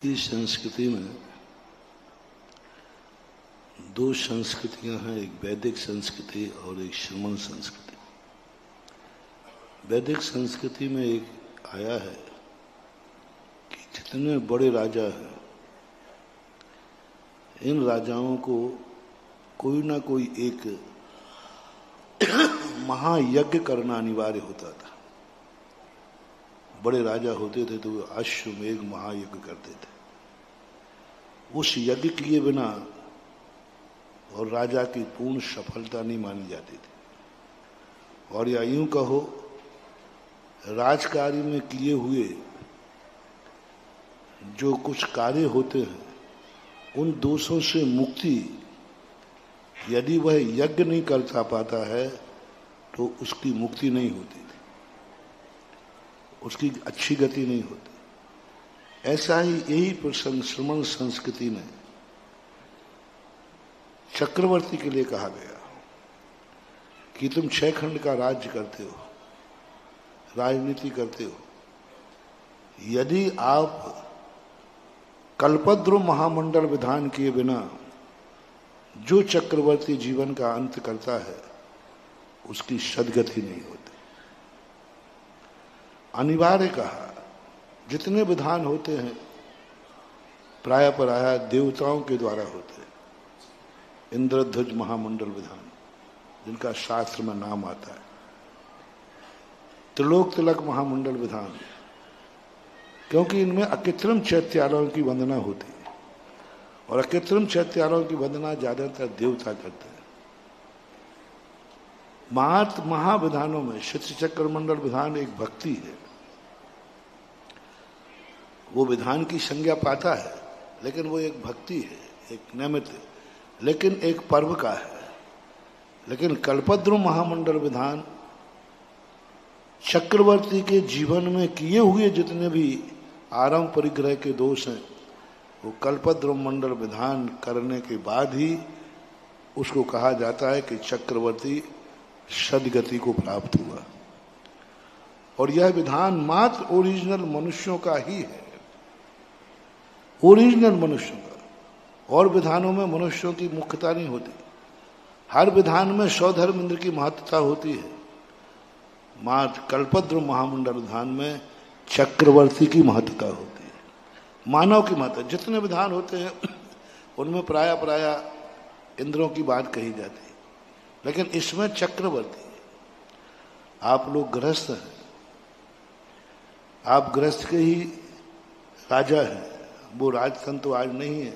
इस संस्कृति में दो संस्कृतियां हैं, एक वैदिक संस्कृति और एक श्रमण संस्कृति। वैदिक संस्कृति में एक आया है कि जितने बड़े राजा हैं, इन राजाओं को कोई ना कोई एक महायज्ञ करना अनिवार्य होता था। बड़े राजा होते थे तो वे अश्वमेध महायज्ञ करते थे। उस यज्ञ किए बिना और राजा की पूर्ण सफलता नहीं मानी जाती थी। और या यूं कहो, राजकार्य में किए हुए जो कुछ कार्य होते हैं, उन दोषों से मुक्ति यदि वह यज्ञ नहीं कर पाता है तो उसकी मुक्ति नहीं होती थी, उसकी अच्छी गति नहीं होती। ऐसा ही यही प्रसंग श्रमण संस्कृति में चक्रवर्ती के लिए कहा गया कि तुम 6 खंड का राज्य करते हो, राजनीति करते हो। यदि आप कल्पद्रुम महामंडल विधान किए बिना जो चक्रवर्ती जीवन का अंत करता है, उसकी सद्गति नहीं होती। अनिवार्य कहा, जितने विधान होते हैं प्राय देवताओं के द्वारा होते हैं। इंद्रध्वज महामंडल विधान, जिनका शास्त्र में नाम आता है, त्रिलोक तिलक महामंडल विधान, क्योंकि इनमें अकृत्रिम चैत्यालयों की वंदना होती है और अकृत्रिम चैत्यालयों की वंदना ज्यादातर देवता करते हैं। महाविधानों में शिष्य चक्र मंडल विधान एक भक्ति है, वो विधान की संज्ञा पाता है, लेकिन वो एक भक्ति है, एक नैमित्त, लेकिन एक पर्व का है। लेकिन कल्पद्रुम महामंडल विधान चक्रवर्ती के जीवन में किए हुए जितने भी आरंभ परिग्रह के दोष हैं, वो कल्पद्रुम मंडल विधान करने के बाद ही उसको कहा जाता है कि चक्रवर्ती सद्गति को प्राप्त हुआ। और यह विधान मात्र ओरिजिनल मनुष्यों का ही है, ओरिजिनल मनुष्यों का। और विधानों में मनुष्यों की मुख्यता नहीं होती। हर विधान में स्वधर्म इंद्र की महत्ता होती है। मात्र कल्पद्रुम महामंडल विधान में चक्रवर्ती की महत्ता होती है, मानव की महत्ता। जितने विधान होते हैं उनमें प्राय इंद्रों की बात कही जाती है, लेकिन इसमें चक्रवर्ती। आप लोग गृहस्थ हैं, आप गृहस्थ के ही राजा हैं। वो राजतंत्र तो आज नहीं है,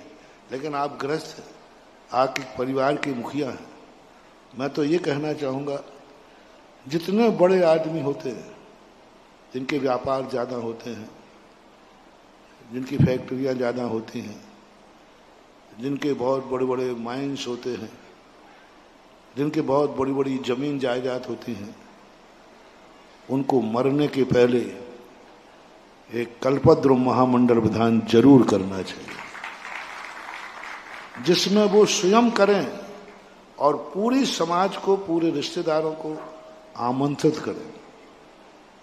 लेकिन आप गृहस्थ हैं, आप एक परिवार के मुखिया हैं। मैं तो ये कहना चाहूँगा, जितने बड़े आदमी होते हैं, जिनके व्यापार ज़्यादा होते हैं, जिनकी फैक्ट्रियाँ ज़्यादा होती हैं, जिनके बहुत बड़े बड़े माइंस होते हैं, जिनके बहुत बड़ी बड़ी जमीन जायदाद होती हैं, उनको मरने के पहले एक कल्पद्रुम महामंडल विधान जरूर करना चाहिए, जिसमें वो स्वयं करें और पूरी समाज को, पूरे रिश्तेदारों को आमंत्रित करें।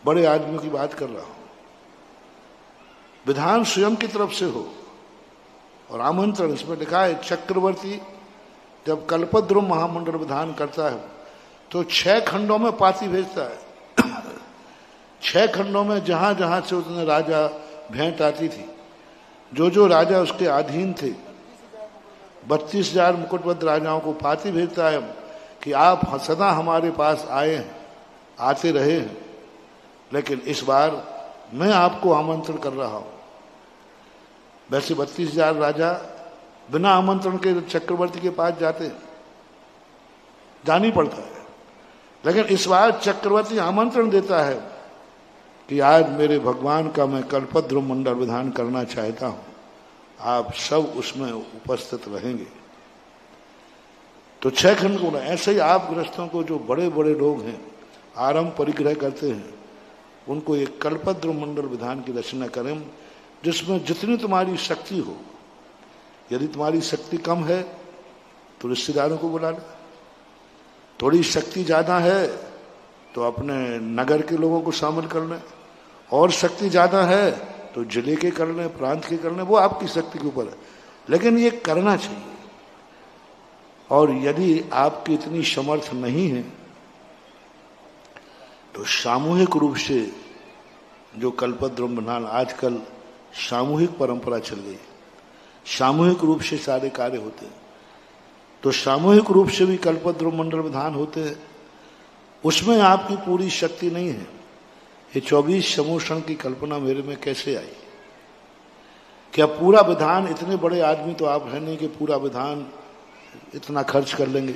बड़े आदमियों की बात कर रहा हूं। विधान स्वयं की तरफ से हो और आमंत्रण। इसमें लिखा है, चक्रवर्ती जब कल्पद्रुम महामंडल विधान करता है तो 6 खंडों में पाती भेजता है। 6 खंडों में जहां जहां से उसने राजा भेंट आती थी, जो राजा उसके अधीन थे, 32,000 मुकुटबद्ध राजाओं को पाती भेजता है कि आप सदा हमारे पास आए हैं, आते रहे हैं, लेकिन इस बार मैं आपको आमंत्रण कर रहा हूं। वैसे 32,000 राजा बिना आमंत्रण के चक्रवर्ती के पास जानी पड़ता है, लेकिन इस बार चक्रवर्ती आमंत्रण देता है कि आज मेरे भगवान का मैं कल्पद्रुम मंडल विधान करना चाहता हूं, आप सब उसमें उपस्थित रहेंगे। तो 6 खंड को, ऐसे ही आप गृहस्थों को, जो बड़े बड़े लोग हैं, आरंभ परिग्रह करते हैं, उनको एक कल्पद्रुम मंडल विधान की रचना करें, जिसमें जितनी तुम्हारी शक्ति हो। यदि तुम्हारी शक्ति कम है तो रिश्तेदारों को बुला ले, थोड़ी शक्ति ज्यादा है तो अपने नगर के लोगों को शामिल कर लें, और शक्ति ज्यादा है तो जिले के कर लें, प्रांत के कर लें, वो आपकी शक्ति के ऊपर है, लेकिन ये करना चाहिए। और यदि आपकी इतनी समर्थ नहीं है तो सामूहिक रूप से जो कल्पद्रुम बंधान, आजकल सामूहिक परंपरा चल गई, सामूहिक रूप से सारे कार्य होते हैं, तो सामूहिक रूप से भी कल्पद्रुम मंडल विधान होते हैं। उसमें आपकी पूरी शक्ति नहीं है। ये 24 समूषण की कल्पना मेरे में कैसे आई? क्या पूरा विधान, इतने बड़े आदमी तो आप है नहीं कि पूरा विधान इतना खर्च कर लेंगे।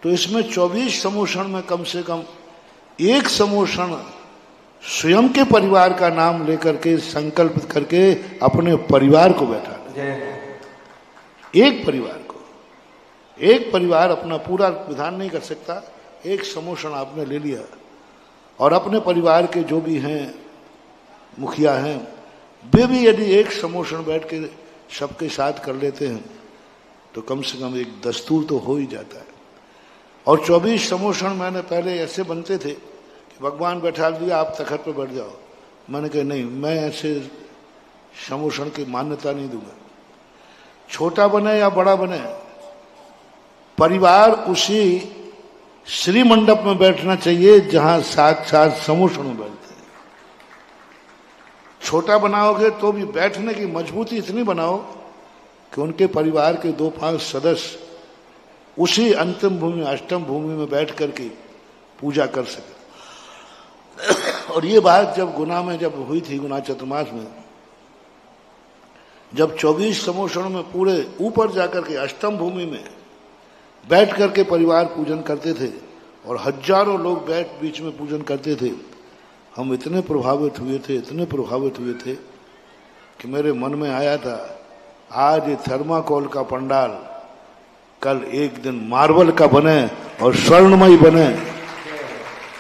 तो इसमें 24 समूषण में कम से कम एक समूषण स्वयं के परिवार का नाम लेकर के संकल्प करके अपने परिवार को बैठा, एक परिवार को, एक परिवार अपना पूरा विधान नहीं कर सकता, एक समूषण आपने ले लिया और अपने परिवार के जो भी हैं मुखिया हैं वे भी यदि एक समूषण बैठ के सबके साथ कर लेते हैं तो कम से कम एक दस्तूर तो हो ही जाता है। और 24 समूषण मैंने पहले ऐसे बनते थे कि भगवान बैठा दिया, आप तखत पे बैठ जाओ। मैंने कहा नहीं, मैं ऐसे समूषण की मान्यता नहीं दूंगा। छोटा बने या बड़ा बने, परिवार उसी श्री मंडप में बैठना चाहिए जहां साथ साथ समूषण में बैठते हैं। छोटा बनाओगे तो भी बैठने की मजबूती इतनी बनाओ कि उनके परिवार के 2-5 सदस्य उसी अंतिम भूमि, अष्टम भूमि में बैठ करके पूजा कर सके। और ये बात जब गुना में जब हुई थी, गुना चतुर्मास में, जब 24 समूषण में पूरे ऊपर जाकर के अष्टम भूमि में बैठ करके परिवार पूजन करते थे और हजारों लोग बैठ बीच में पूजन करते थे, हम इतने प्रभावित हुए थे, इतने प्रभावित हुए थे कि मेरे मन में आया था आज ये थर्माकोल का पंडाल कल एक दिन मार्बल का बने और स्वर्णमयी बने,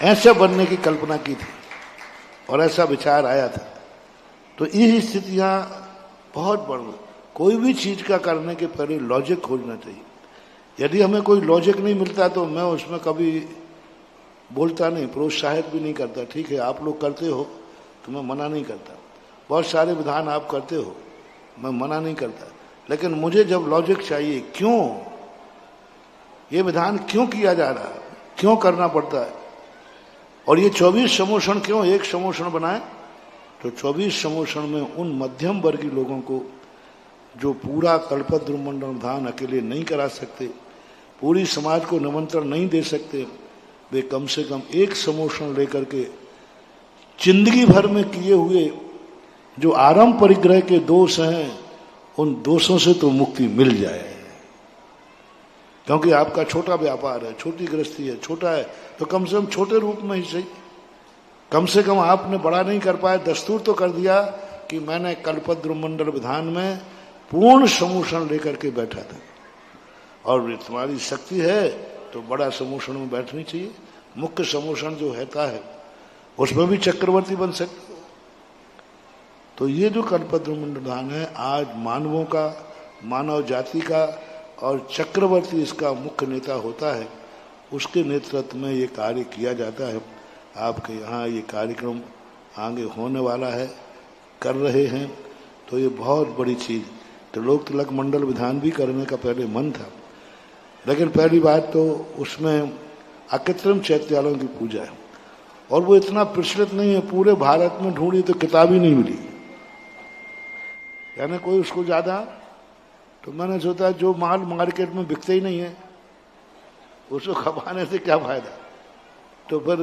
ऐसे बनने की कल्पना की थी और ऐसा विचार आया था। तो ये स्थितियां बहुत बड़ी, कोई भी चीज का करने के पहले लॉजिक खोजना चाहिए। यदि हमें कोई लॉजिक नहीं मिलता तो मैं उसमें कभी बोलता नहीं, प्रोत्साहित भी नहीं करता। ठीक है, आप लोग करते हो तो मैं मना नहीं करता, बहुत सारे विधान आप करते हो, मैं मना नहीं करता, लेकिन मुझे जब लॉजिक चाहिए, क्यों ये विधान क्यों किया जा रहा है, क्यों करना पड़ता है, और ये 24 समूषण क्यों एक समूषण बनाए, तो 24 समूषण में उन मध्यम वर्गीय लोगों को जो पूरा कल्पद्रुम मंडल विधान अकेले नहीं करा सकते, पूरी समाज को निमंत्रण नहीं दे सकते, वे कम से कम एक समूषण लेकर के जिंदगी भर में किए हुए जो आरंभ परिग्रह के दोष हैं उन दोषों से तो मुक्ति मिल जाए। क्योंकि आपका छोटा व्यापार है, छोटी गृहस्थी है, छोटा है, तो कम से कम छोटे रूप में ही सही, कम से कम आपने बड़ा नहीं कर पाए, दस्तूर तो कर दिया कि मैंने कल्पद्रुम मंडल विधान में पूर्ण समूषण लेकर के बैठा था, और तुम्हारी शक्ति है तो बड़ा समूषण में बैठनी चाहिए। मुख्य समूषण जो रहता है उसमें भी चक्रवर्ती बन सकते हो। तो ये जो कल्पद्रुम मंडल विधान है आज मानवों का, मानव जाति का, और चक्रवर्ती इसका मुख्य नेता होता है, उसके नेतृत्व में ये कार्य किया जाता है। आपके यहाँ ये कार्यक्रम आगे होने वाला है, कर रहे हैं, तो ये बहुत बड़ी चीज़। तो लोक तिलक मंडल विधान भी करने का पहले मन था, लेकिन पहली बात तो उसमें अकृत्रिम चैत्यालयों की पूजा है और वो इतना प्रचलित नहीं है, पूरे भारत में ढूंढी तो किताब ही नहीं मिली, यानी कोई उसको ज़्यादा। तो मैंने सोचा जो माल मार्केट में बिकते ही नहीं है उसको खपाने से क्या फायदा। तो फिर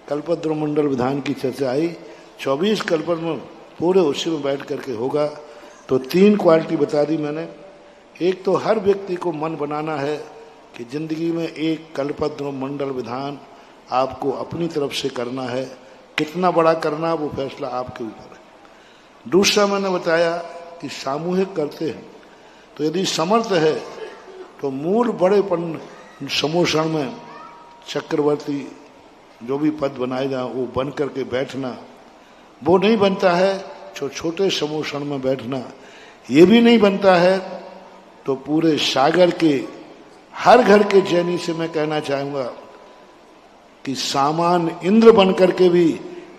कल्पद्रुम मंडल विधान की चर्चा आई, 24 कल्पद्रुम पूरे उसी में बैठ करके होगा। तो 3 क्वालिटी बता दी मैंने। एक तो हर व्यक्ति को मन बनाना है कि जिंदगी में एक कल्पद्रुम मंडल विधान आपको अपनी तरफ से करना है, कितना बड़ा करना वो फैसला आपके ऊपर है। दूसरा मैंने बताया कि सामूहिक करते हैं, तो यदि समर्थ है तो मूल बड़ेपन समूषण में चक्रवर्ती जो भी पद बनाए जाए वो बन करके बैठना, वो नहीं बनता है। छोटे समूषण में बैठना ये भी नहीं बनता है, तो पूरे सागर के हर घर के जैनी से मैं कहना चाहूंगा कि सामान इंद्र बन करके भी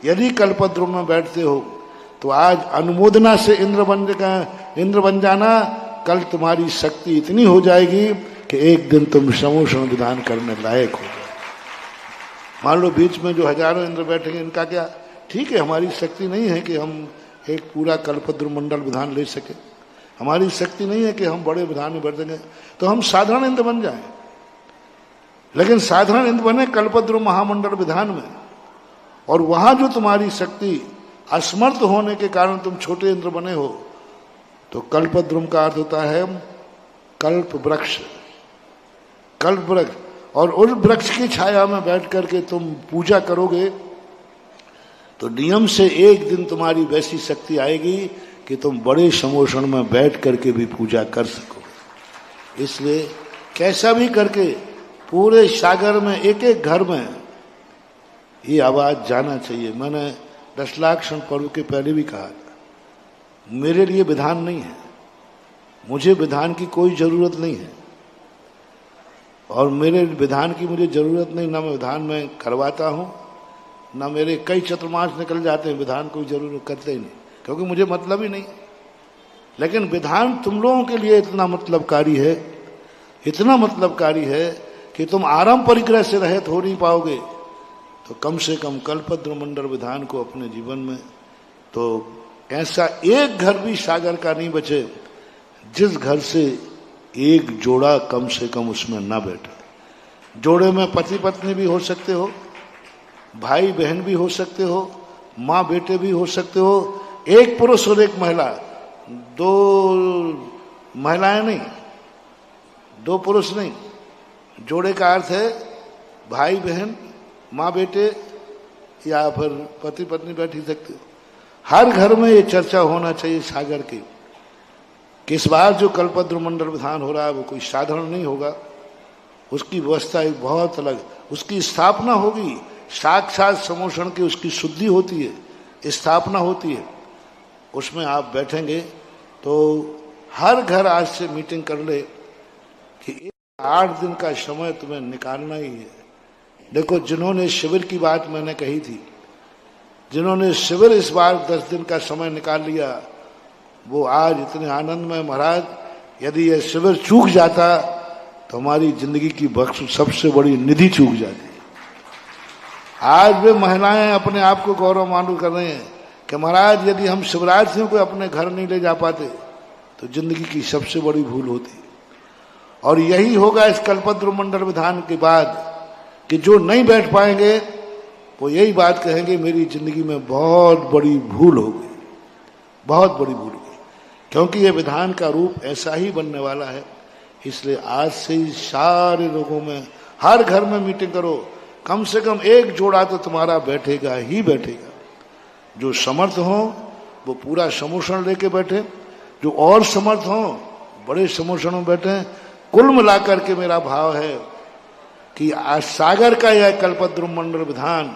यदि कल्पद्रुम में बैठते हो तो आज अनुमोदना से इंद्र बन जाना, कल तुम्हारी शक्ति इतनी हो जाएगी कि एक दिन तुम समोषण विधान करने लायक हो जाए। मान लो बीच में जो हजारों इंद्र बैठेंगे, इनका क्या? ठीक है, हमारी शक्ति नहीं है कि हम एक पूरा कल्पद्रुम मंडल विधान ले सके, हमारी शक्ति नहीं है कि हम बड़े विधान में बैठ सकें, तो हम साधारण इंद्र बन जाएं। लेकिन साधारण इंद्र बने कल्पद्रुम महामंडल विधान में, और वहां जो तुम्हारी शक्ति असमर्थ होने के कारण तुम छोटे इंद्र बने हो, तो कल्पद्रुम का अर्थ होता है कल्प वृक्ष, कल्प वृक्ष। और उस वृक्ष की छाया में बैठ करके तुम पूजा करोगे तो नियम से एक दिन तुम्हारी वैसी शक्ति आएगी कि तुम बड़े समोषण में बैठ करके भी पूजा कर सकोगे। इसलिए कैसा भी करके पूरे सागर में एक एक घर में ये आवाज जाना चाहिए। मैंने 10 लाख क्षण पर्व के पहले भी कहा, मेरे लिए विधान नहीं है, मुझे विधान की कोई जरूरत नहीं है, और मेरे विधान की मुझे जरूरत नहीं, ना मैं विधान में करवाता हूं, ना मेरे कई चतुर्मास निकल जाते हैं, विधान कोई जरूरत करते ही नहीं, क्योंकि मुझे मतलब ही नहीं। लेकिन विधान तुम लोगों के लिए इतना मतलबकारी है, इतना मतलबकारी है कि तुम आराम परिग्रह से रहित हो नहीं पाओगे, तो कम से कम कल्पद्रुम मंडल विधान को अपने जीवन में, तो ऐसा एक घर भी सागर का नहीं बचे जिस घर से एक जोड़ा कम से कम उसमें ना बैठे। जोड़े में पति पत्नी भी हो सकते हो, भाई बहन भी हो सकते हो, माँ बेटे भी हो सकते हो, एक पुरुष और एक महिला, 2 महिलाएं नहीं, 2 पुरुष नहीं। जोड़े का अर्थ है भाई बहन, माँ बेटे, या फिर पति पत्नी बैठ ही सकते हो। हर घर में ये चर्चा होना चाहिए सागर की कि इस बार जो कल्पद्रुम मंडल विधान हो रहा है वो कोई साधारण नहीं होगा, उसकी व्यवस्था एक बहुत अलग, उसकी स्थापना होगी, साक्षात समोषण की उसकी शुद्धि होती है, स्थापना होती है, उसमें आप बैठेंगे तो हर घर आज से मीटिंग कर ले कि 8 दिन का समय तुम्हें निकालना ही है। देखो, जिन्होंने शिविर की बात मैंने कही थी, जिन्होंने शिविर इस बार 10 दिन का समय निकाल लिया, वो आज इतने आनंद में, महाराज यदि यह शिविर चूक जाता तो हमारी जिंदगी की बख्श सबसे बड़ी निधि चूक जाती। आज वे महिलाएं अपने आप को गौरवान्वित कर रहे हैं कि महाराज यदि हम शिवरात्रियों को अपने घर नहीं ले जा पाते तो जिंदगी की सबसे बड़ी भूल होती। और यही होगा इस कल्पद्रुम मंडल विधान के बाद कि जो नहीं बैठ पाएंगे वो यही बात कहेंगे, मेरी जिंदगी में बहुत बड़ी भूल हो गई, बहुत बड़ी भूल हो गई, क्योंकि ये विधान का रूप ऐसा ही बनने वाला है। इसलिए आज से ही सारे लोगों में, हर घर में मीटिंग करो, कम से कम एक जोड़ा तो तुम्हारा बैठेगा ही बैठेगा। जो समर्थ हो वो पूरा समोषण लेके बैठे, जो और समर्थ हो बड़े समोषण में बैठे। कुल मिलाकर के मेरा भाव है कि आज सागर का यह कल्पद्रुम मंडल विधान